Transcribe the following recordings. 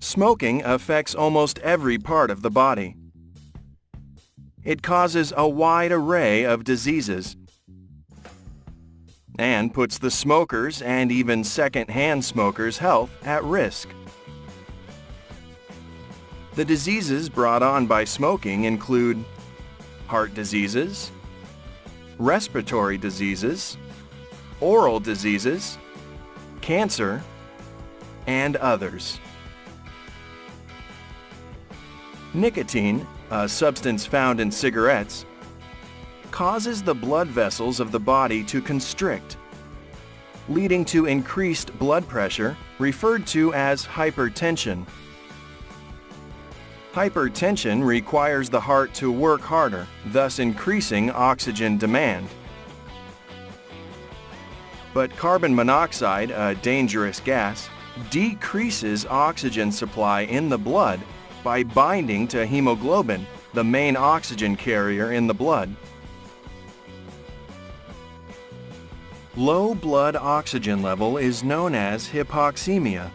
Smoking affects almost every part of the body. It causes a wide array of diseases and puts the smokers' and even second-hand smokers' health at risk. The diseases brought on by smoking include heart diseases, respiratory diseases, oral diseases, cancer, and others. Nicotine, a substance found in cigarettes, causes the blood vessels of the body to constrict, leading to increased blood pressure, referred to as hypertension. Hypertension requires the heart to work harder, thus increasing oxygen demand. But carbon monoxide, a dangerous gas, decreases oxygen supply in the blood by binding to hemoglobin, the main oxygen carrier in the blood. Low blood oxygen level is known as hypoxemia.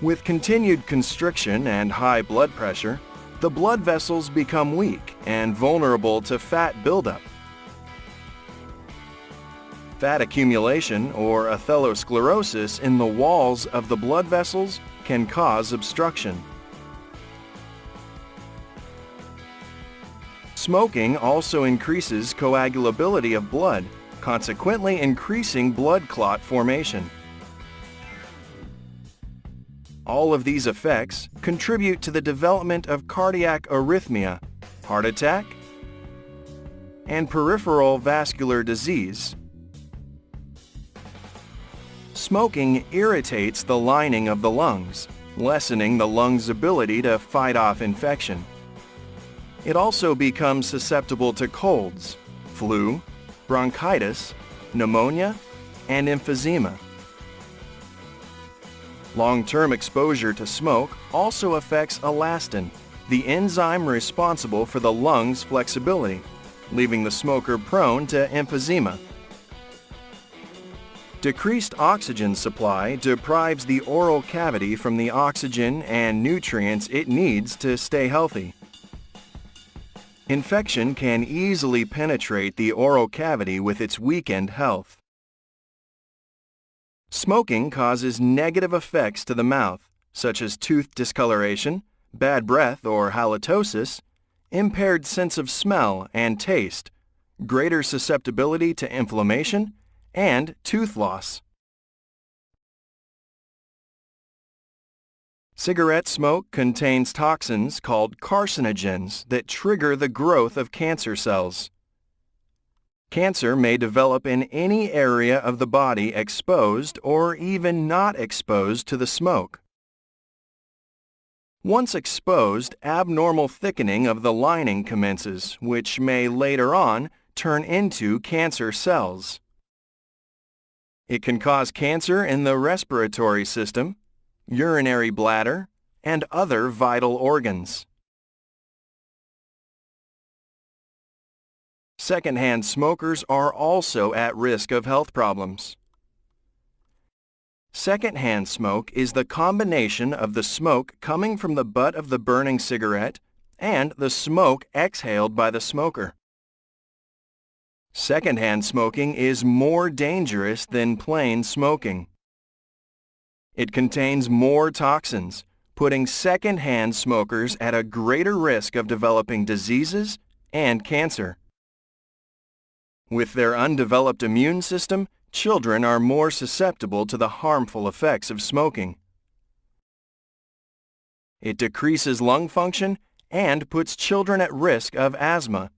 With continued constriction and high blood pressure, the blood vessels become weak and vulnerable to fat buildup. Fat accumulation or atherosclerosis in the walls of the blood vessels can cause obstruction. Smoking also increases coagulability of blood, consequently increasing blood clot formation. All of these effects contribute to the development of cardiac arrhythmia, heart attack, and peripheral vascular disease. Smoking irritates the lining of the lungs, lessening the lungs' ability to fight off infection. It also becomes susceptible to colds, flu, bronchitis, pneumonia, and emphysema. Long-term exposure to smoke also affects elastin, the enzyme responsible for the lungs' flexibility, leaving the smoker prone to emphysema. Decreased oxygen supply deprives the oral cavity from the oxygen and nutrients it needs to stay healthy. Infection can easily penetrate the oral cavity with its weakened health. Smoking causes negative effects to the mouth, such as tooth discoloration, bad breath or halitosis, impaired sense of smell and taste, greater susceptibility to inflammation, and tooth loss. Cigarette smoke contains toxins called carcinogens that trigger the growth of cancer cells. Cancer may develop in any area of the body exposed or even not exposed to the smoke. Once exposed, abnormal thickening of the lining commences, which may later on turn into cancer cells. It can cause cancer in the respiratory system, urinary bladder, and other vital organs. Secondhand smokers are also at risk of health problems. Secondhand smoke is the combination of the smoke coming from the butt of the burning cigarette and the smoke exhaled by the smoker. Secondhand smoking is more dangerous than plain smoking. It contains more toxins, putting secondhand smokers at a greater risk of developing diseases and cancer. With their undeveloped immune system, children are more susceptible to the harmful effects of smoking. It decreases lung function and puts children at risk of asthma,